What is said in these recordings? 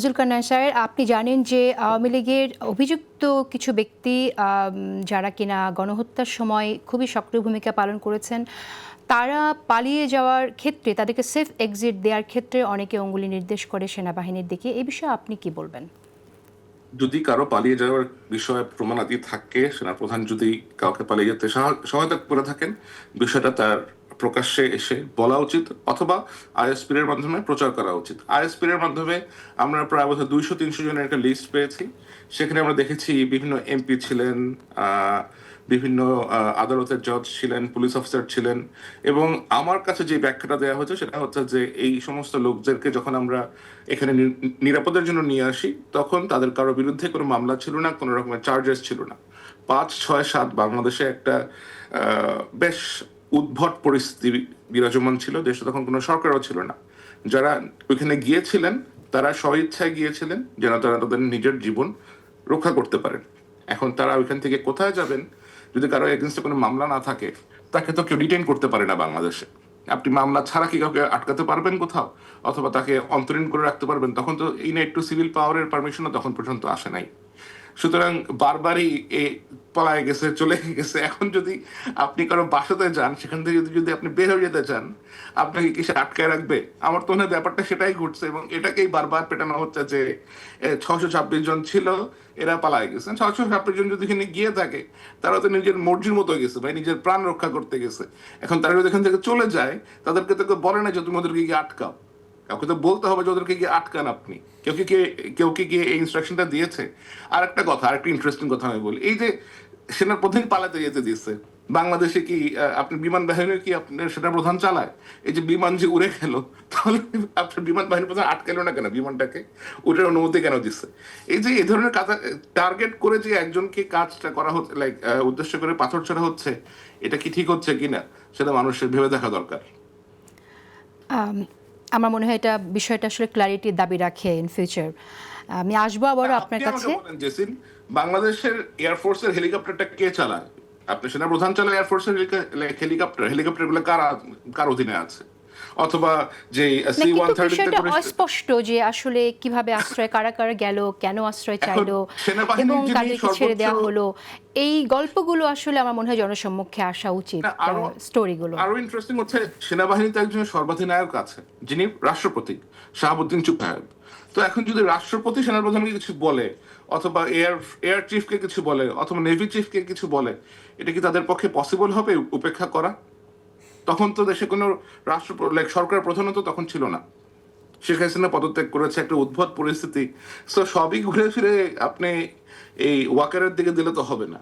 Zulkarnain sir, আপনি জানেন যে আওয়ামী লীগের অভিযুক্ত কিছু ব্যক্তি যারা কিনা গণহত্যার সময় খুবই সক্রিয় ভূমিকা পালন করেছেন, তারা পালিয়ে যাওয়ার ক্ষেত্রে তাদেরকে সেফ এক্সিট দেওয়ার ক্ষেত্রে অনেকে অঙ্গুলি নির্দেশ করে সেনাবাহিনীর দিকে। এই বিষয়ে আপনি কি বলবেন? যদি কারো পালিয়ে যাওয়ার বিষয়ে প্রমাণাদি থাকে, সেনাপ্রধান যদি কাউকে পালিয়ে যেতে সহায়তা করে থাকেন, বিষয়টা তার প্রকাশ্যে এসে বলা উচিত, অথবা আইএসপির এর মাধ্যমে প্রচার করা উচিত। আইএসপির এর মাধ্যমে আমরা প্রায় বোধহয় 200-300 জনের একটা লিস্ট পেয়েছি। সেখানে আমরা দেখেছি বিভিন্ন এমপি ছিলেন, বিভিন্ন আদালতের জজ ছিলেন, পুলিশ অফিসার ছিলেন। এবং আমার কাছে যে ব্যাখ্যাটা দেওয়া হয়েছে সেটা হচ্ছে যে এই সমস্ত লোকদেরকে যখন আমরা এখানে নিরাপদের জন্য নিয়ে আসি, তখন তাদের কারো বিরুদ্ধে কোনো মামলা ছিল না, কোনো রকমের চার্জেস ছিল না। 5, 6, 7 বাংলাদেশে একটা বেশ উদ্ভট পরিস্থিতি বিরাজমান ছিল। দেশে তখন কোনো সরকারও ছিল না। যারা ওইখানে গিয়েছিলেন তারা স্বইচ্ছায় গিয়েছিলেন যেন তারা তাদের নিজের জীবন রক্ষা করতে পারেন। এখন তারা ওইখান থেকে কোথায় যাবেন যদি কারো এগেনস্টে কোনো মামলা না থাকে? তাকে তো কেউ ডিটেইন করতে পারে না বাংলাদেশে। আপনি মামলা ছাড়া কি কাউকে আটকাতে পারবেন কোথাও, অথবা তাকে অন্তরীণ করে রাখতে পারবেন? তখন তো এই না একটু সিভিল পাওয়ারের পারমিশনও তখন পর্যন্ত আসে নাই। সুতরাং বারবারই এ পলায় গেছে, চলে গেছে। এখন যদি আপনি কারো বাসাতে যান, সেখান থেকে যদি যদি আপনি বের হয়ে যেতে চান, আপনাকে কি সে আটকায় রাখবে? আমার তো মনে হয় ব্যাপারটা সেটাই ঘটছে, এবং এটাকেই বারবার পেটানো হচ্ছে যে 626 জন ছিল, এরা পালায় গেছে। 626 জন যদি এখানে গিয়ে থাকে, তারা তো নিজের মর্জির মতো গেছে ভাই, নিজের প্রাণ রক্ষা করতে গেছে। এখন তারা যদি এখান থেকে চলে যায়, তাদেরকে তো কেউ বলে না যে তুমি ওদেরকে গিয়ে আটকাও। কাউকে তো বলতে হবে যে ওদেরকে গিয়ে আটকান আপনি। কেউ কি গিয়ে এই ইনস্ট্রাকশনটা দিয়েছে? আর একটা কথা, আর একটা ইন্টারেস্টিং কথা আমি বলি, এই যে সেনার প্রধান পালাতে যেতে দিচ্ছে, বাংলাদেশে কি আপনি বিমান বাহিনী কি আপনার সেনা প্রধান চালায়? এই যে বিমান যে উড়ে গেল, তাহলে আপনার বিমান বাহিনী প্রধান আটকালো না কেন বিমানটাকে? ওটার অনুমতি কেন দিচ্ছে? এই যে এই ধরনের কাজ টার্গেট করে যে একজনকে কাজটা করা হচ্ছে, লাইক উদ্দেশ্য করে পাথর ছোড়া হচ্ছে, এটা কি ঠিক হচ্ছে কিনা সেটা মানুষের ভেবে দেখা দরকার। আমার মনে হয় এটা বিষয়টা আসলে ক্ল্যারিটির দাবি রাখে ইন ফিউচার। আমি আসবো আবারও আপনার আপনি আমাকে কাছে। বলেন জেসিন, বাংলাদেশের এয়ারফোর্সের হেলিকপ্টারটা কে চালায়? আপনি সেনা প্রধান চালায় এয়ারফোর্সের হেলিকপ্টার গুলো কার অধীনে আছে? অথবা যে না, কিন্তু C-130 বিষয়টা করে অস্পষ্ট যে আসলে কিভাবে আশ্রয় কারা কারা গেল, কেন আশ্রয় এখন চাইলো এবং সেনাবাহিনীর যিনি কাদেরকে ছেড়ে সর্বোচ্চ, দেওয়া হলো, এই গল্পগুলো আসলে আমার মনে হয় জনসম্মুখে আসা উচিত, না, আরো স্টোরিগুলো। আরো ইন্টারেস্টিং হচ্ছে সেনাবাহিনীতে একজন সর্বাধিনায়ক আছে, যিনি রাষ্ট্রপতি, শাহাবুদ্দিন চুপ্পু সাহেব। তো এখন যদি রাষ্ট্রপতি সেনাপ্রধানকে কিছু বলে, অথবা এয়ার চিফকে কিছু বলে, অথবা নেভি চিফকে কিছু বলে, এটা কি তাদের পক্ষে পসিবল হবে উপেক্ষা করা? তখন তো দেশে কোনো সরকার প্রধানত তখন ছিল না। শেখ হাসিনা পদত্যাগ করেছে, একটা উদ্ভট পরিস্থিতি। তো সবই ঘুরে ফিরে আপনি এই ওয়াকারের দিকে দিলে তো হবে না,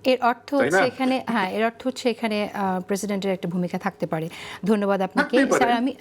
এর অর্থ তাই হচ্ছে না? এখানে, হ্যাঁ, এর অর্থ হচ্ছে এখানে প্রেসিডেন্টের একটা ভূমিকা থাকতে পারে। ধন্যবাদ আপনাকে থাকতেই পারে। স্যার। আমি